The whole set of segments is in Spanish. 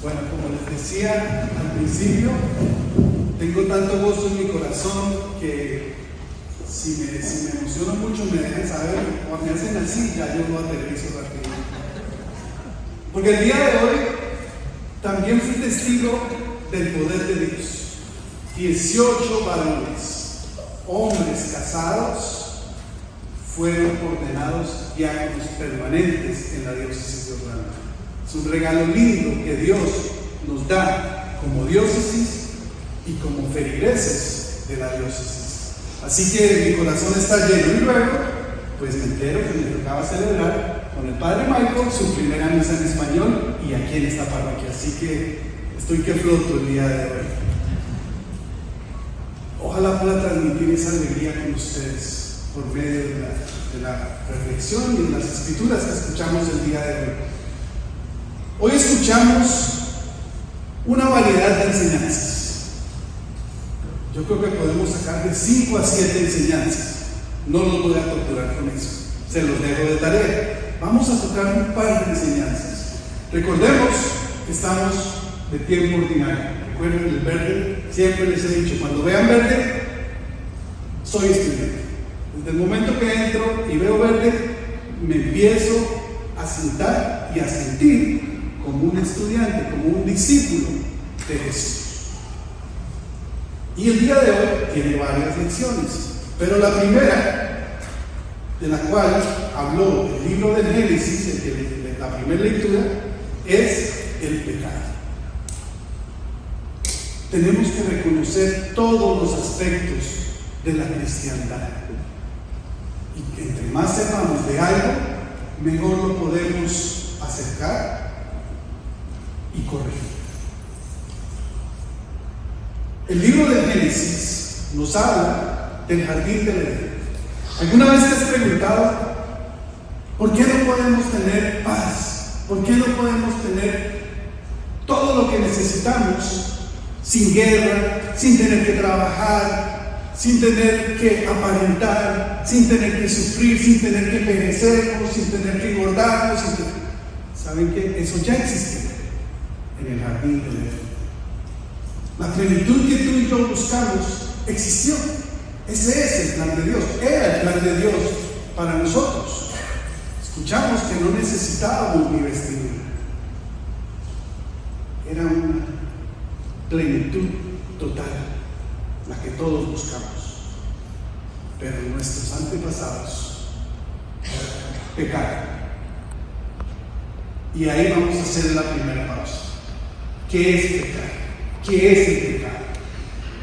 Bueno, como les decía al principio, tengo tanto gozo en mi corazón que si me emociono mucho me dejan saber, o me hacen así, ya yo lo aterrizo rápido. Porque el día de hoy también fui testigo del poder de Dios. 18 varones, hombres casados, fueron ordenados diáconos permanentes en la diócesis de Orlando. Es un regalo lindo que Dios nos da como diócesis y como feligreses de la diócesis. Así que mi corazón está lleno y luego, pues me entero que me tocaba celebrar con el Padre Michael su primera misa en español y aquí en esta parroquia. Así que estoy que floto el día de hoy. Ojalá pueda transmitir esa alegría con ustedes por medio de la reflexión y de las escrituras que escuchamos el día de hoy. Hoy escuchamos una variedad de enseñanzas. Yo creo que podemos sacar de 5 a 7 enseñanzas. No los voy a torturar con eso, se los dejo de tarea. Vamos a tocar un par de enseñanzas. Recordemos que estamos de tiempo ordinario. Recuerden el verde, siempre les he dicho, cuando vean verde, soy estudiante. Desde el momento que entro y veo verde, me empiezo a sentar y a sentir como un estudiante, como un discípulo de Jesús. Y el día de hoy tiene varias lecciones, pero la primera, de la cual habló el libro del Génesis, la primera lectura, es el pecado. Tenemos que reconocer todos los aspectos de la cristiandad. Y que entre más sepamos de algo, mejor lo podemos acercar y corregir. El libro del Génesis nos habla del jardín del Edén. ¿Alguna vez te has preguntado por qué no podemos tener paz? ¿Por qué no podemos tener todo lo que necesitamos sin guerra, sin tener que trabajar, sin tener que aparentar, sin tener que sufrir, sin tener que perecernos, sin tener que engordarnos? ¿Saben qué? Eso ya existe en el jardín del Edén. La plenitud que tú y yo buscamos existió. Ese es el plan de Dios. Era el plan de Dios para nosotros. Escuchamos que no necesitábamos ni vestidura. Era una plenitud total, la que todos buscamos. Pero nuestros antepasados pecaron. Y ahí vamos a hacer la primera pausa. ¿Qué es pecar? ¿Qué es el pecado?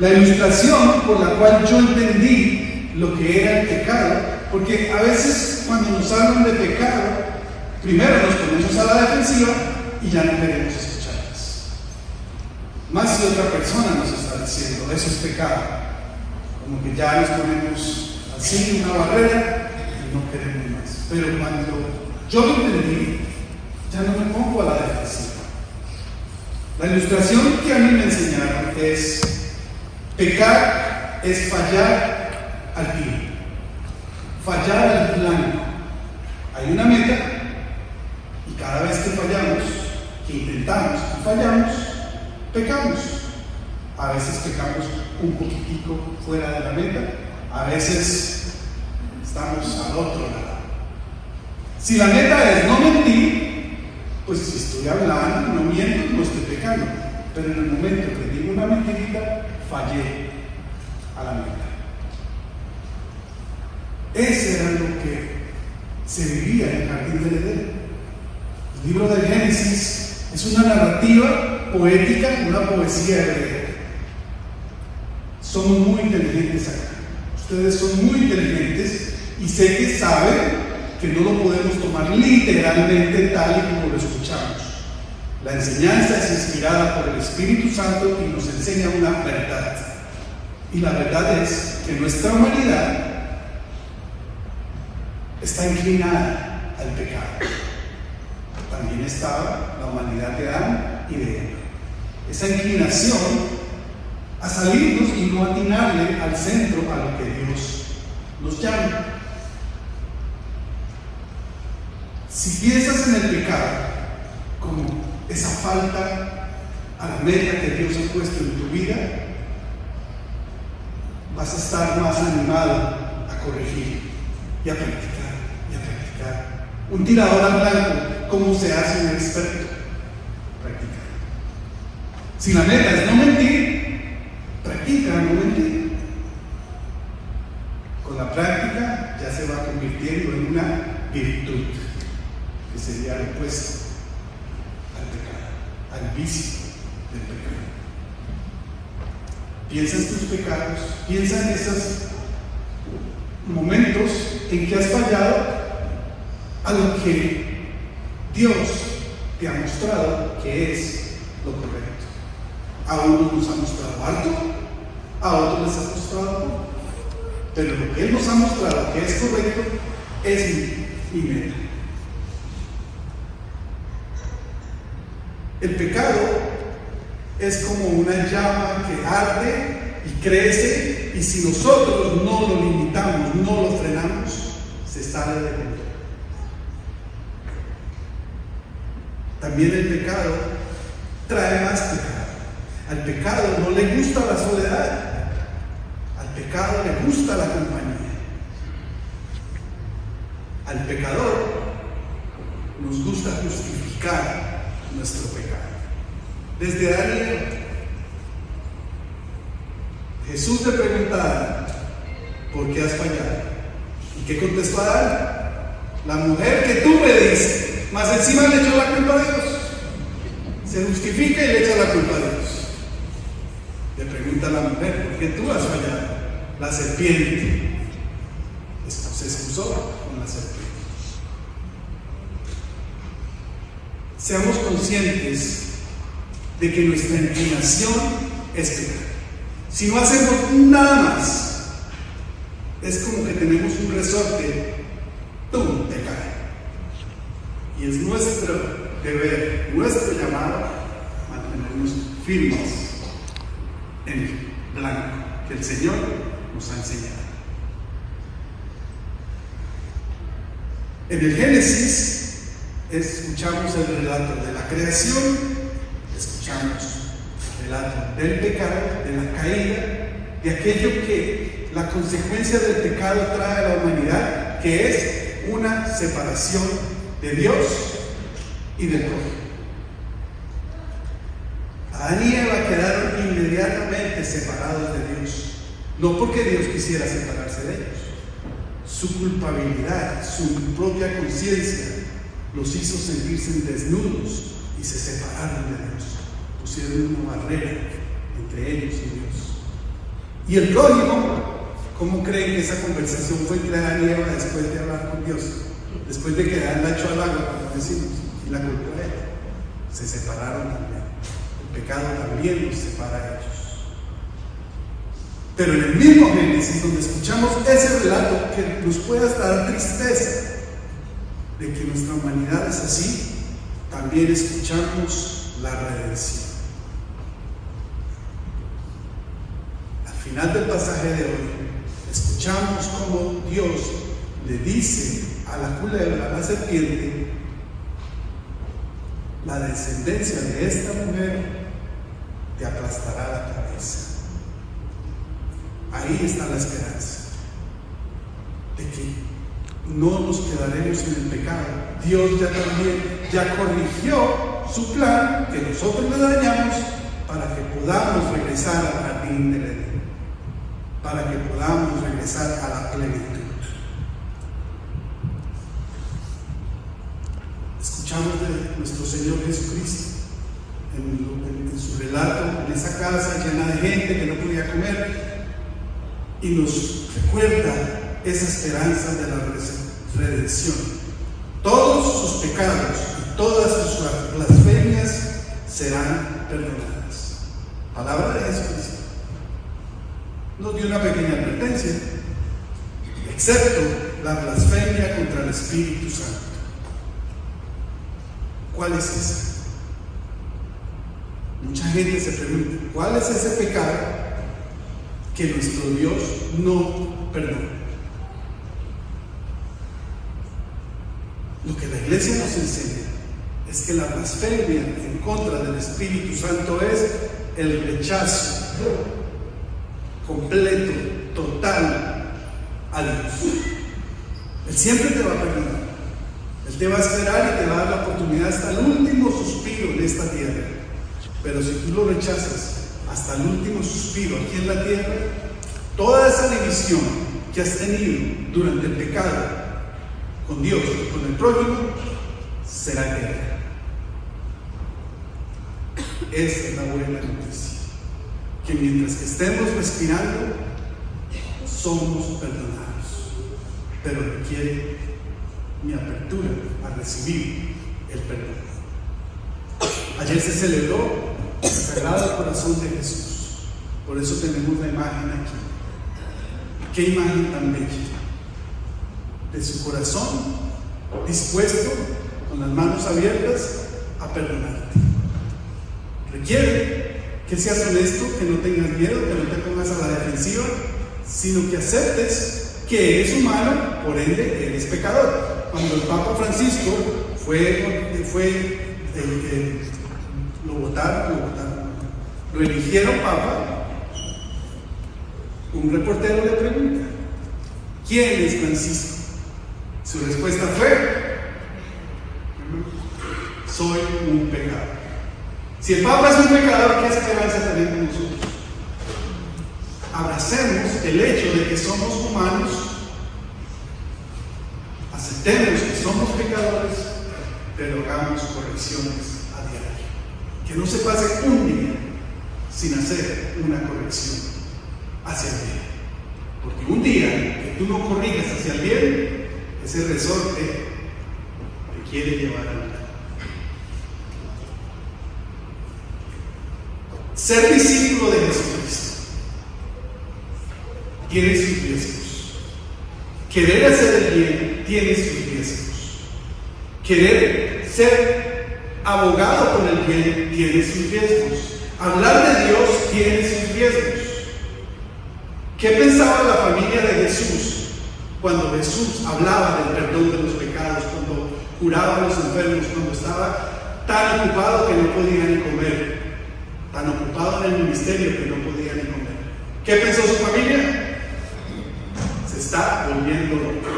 La ilustración por la cual yo entendí lo que era el pecado, porque a veces cuando nos hablan de pecado, primero nos ponemos a la defensiva y ya no queremos escucharlas. Más si otra persona nos está diciendo, eso es pecado, como que ya nos ponemos así una barrera y no queremos más. Pero cuando yo lo entendí, ya no me pongo a la defensiva. La ilustración que a mí me enseñaron es: pecar es fallar al tiro, fallar al plan. Hay una meta y cada vez que fallamos, que intentamos y fallamos, pecamos. A veces pecamos un poquitico fuera de la meta, a veces estamos al otro lado. Si la meta es no mentir, pues si estoy hablando, no miento, no estoy pecando. Pero en el momento que digo una mentirita, fallé a la meta. Ese era lo que se vivía en el jardín del Edén. El libro del Génesis es una narrativa poética, una poesía hebrea. Somos muy inteligentes acá. Ustedes son muy inteligentes y sé que saben que no lo podemos tomar literalmente tal y como lo escuchamos. La enseñanza es inspirada por el Espíritu Santo y nos enseña una verdad. Y la verdad es que nuestra humanidad está inclinada al pecado. También estaba la humanidad de Adán y de Eva. Esa inclinación a salirnos y no atinarle al centro a lo que Dios nos llama. Si piensas en el pecado como esa falta a la meta que Dios ha puesto en tu vida, vas a estar más animado a corregir y a practicar y a practicar. Un tirador al blanco, ¿cómo se hace un experto? Practicar. Si la meta es no mentir, practica no mentir. Con la práctica ya se va convirtiendo en una virtud, que sería lo opuesto al pecado, al vicio del pecado. Piensa en tus pecados, piensa en esos momentos en que has fallado a lo que Dios te ha mostrado que es lo correcto. A unos nos ha mostrado harto, a otros les ha mostrado poco, pero lo que Él nos ha mostrado que es correcto es mi meta. El pecado es como una llama que arde y crece, y si nosotros no lo limitamos, no lo frenamos, se sale de control. También el pecado trae más pecado. Al pecado no le gusta la soledad, al pecado le gusta la compañía. Al pecador nos gusta justificar nuestro pecado. Desde Adán y Eva, Jesús le preguntaba: ¿por qué has fallado? ¿Y qué contestó Adán? La mujer que tú me diste, más encima le echó la culpa a Dios. Se justifica y le echa la culpa a Dios. Le pregunta a la mujer: ¿por qué tú has fallado? La serpiente. Se excusó con la serpiente. Seamos conscientes de que nuestra inclinación es pecar. Si no hacemos nada más, es como que tenemos un resorte, ¡tum!, te cae. Y es nuestro deber, nuestro llamado, mantenernos firmes en el blanco que el Señor nos ha enseñado. En el Génesis escuchamos el relato de la creación, escuchamos el relato del pecado, de la caída, de aquello que la consecuencia del pecado trae a la humanidad, que es una separación de Dios y del prójimo. Adán y Eva quedaron inmediatamente separados de Dios, no porque Dios quisiera separarse de ellos. Su culpabilidad, su propia conciencia los hizo sentirse desnudos y se separaron de Dios. Pusieron una barrera entre ellos y Dios. Y el prójimo, ¿cómo creen que esa conversación fue entre Adán y Eva después de hablar con Dios? Después de que Adán la echó al agua, como decimos, y la culpó a ella. Se separaron también. El pecado también los separa a ellos. Pero en el mismo Génesis, donde escuchamos ese relato que nos puede hasta dar tristeza de que nuestra humanidad es así, también escuchamos la redención. Al final del pasaje de hoy, escuchamos cómo Dios le dice a la culebra, a la serpiente: la descendencia de esta mujer te aplastará la cabeza. Ahí está la esperanza de que no nos quedaremos en el pecado. Dios ya corrigió su plan que nosotros le dañamos, para que podamos regresar al jardín del Edén, para que podamos regresar a la plenitud. Escuchamos de nuestro Señor Jesucristo en su relato, en esa casa llena de gente que no podía comer, y nos recuerda esa esperanza de la redención. Todos sus pecados y todas sus blasfemias serán perdonadas. Palabra de Jesucristo. Nos dio una pequeña advertencia: excepto la blasfemia contra el Espíritu Santo. ¿Cuál es esa? Mucha gente se pregunta: ¿cuál es ese pecado que nuestro Dios no perdona? Lo que la iglesia nos enseña es que la blasfemia en contra del Espíritu Santo es el rechazo completo, total a Dios. Él siempre te va a perdonar. Él te va a esperar y te va a dar la oportunidad hasta el último suspiro en esta tierra. Pero si tú lo rechazas hasta el último suspiro aquí en la tierra, toda esa división que has tenido durante el pecado con Dios y con el prójimo será guerra. Esa es la buena noticia, que mientras que estemos respirando somos perdonados, pero requiere mi apertura a recibir el perdón. Ayer se celebró el Sagrado Corazón de Jesús, por eso tenemos la imagen aquí. Qué imagen tan bella, de su corazón dispuesto, con las manos abiertas, a perdonarte. Requiere que seas honesto, que no tengas miedo, que no te pongas a la defensiva, sino que aceptes que eres humano, por ende eres pecador. Cuando el Papa Francisco lo eligieron Papa, un reportero le pregunta: ¿quién es Francisco? Su respuesta fue: soy un pecador. Si el Papa es un pecador, ¿qué esperanza tenemos nosotros? Abracemos el hecho de que somos humanos, aceptemos que somos pecadores, pero hagamos correcciones a diario. Que no se pase un día sin hacer una corrección hacia el bien. Porque un día que tú no corrijas hacia el bien, ese resorte te quiere llevar a la. Ser discípulo de Jesucristo tiene sus riesgos. Querer hacer el bien tiene sus riesgos. Querer ser abogado por el bien tiene sus riesgos. Hablar de Dios tiene sus riesgos. ¿Qué pensaba la familia de Jesús cuando Jesús hablaba del perdón de los pecados, cuando curaba a los enfermos, cuando estaba tan ocupado que no podía ni comer? Tan ocupado en el ministerio que no podía ni comer. ¿Qué pensó su familia? Se está volviendo loco.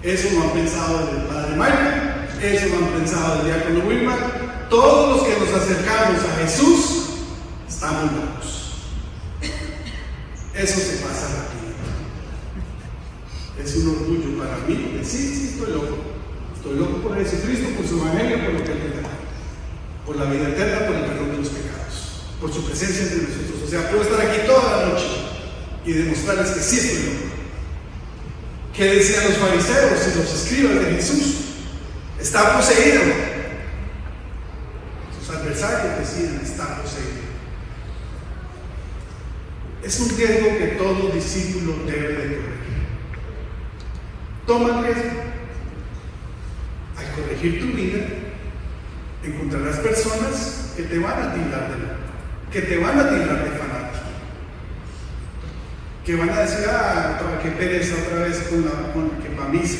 Eso no han pensado el padre Michael, eso no han pensado el diácono Wilmar. Todos los que nos acercamos a Jesús estamos locos. Eso se pasa rápido. Es un orgullo para mí decir: sí, estoy loco. Estoy loco por Jesucristo, por su evangelio, por lo que Él me da, por la vida eterna, por el perdón de los pecados, por su presencia entre nosotros. O sea, puedo estar aquí toda la noche y demostrarles que sí estoy loco. ¿Qué decían los fariseos y los escribas de Jesús? Está poseído. Sus adversarios decían: está poseído. Es un riesgo que todo discípulo debe de corregir. Toma el riesgo. Al corregir tu vida, encontrarás personas que te van a tildar de loco, que te van a tildar de fanático, que van a decir: qué pereza otra vez que para misa.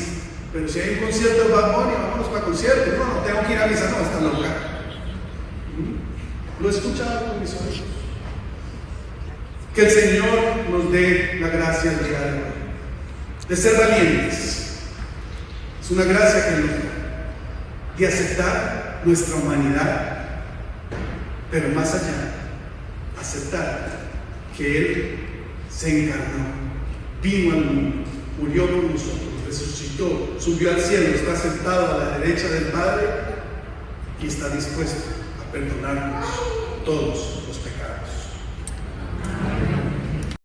Pero si hay un concierto de Bad Bunny, vámonos para concierto. No, tengo que ir a misa, no, está loca. Lo he escuchado con mis oídos. Que el Señor nos dé la gracia el día de hoy de ser valientes. Es una gracia que nos da, de aceptar nuestra humanidad, pero más allá, aceptar que Él se encarnó, vino al mundo, murió por nosotros, resucitó, subió al cielo, está sentado a la derecha del Padre y está dispuesto a perdonarnos todos los pecados.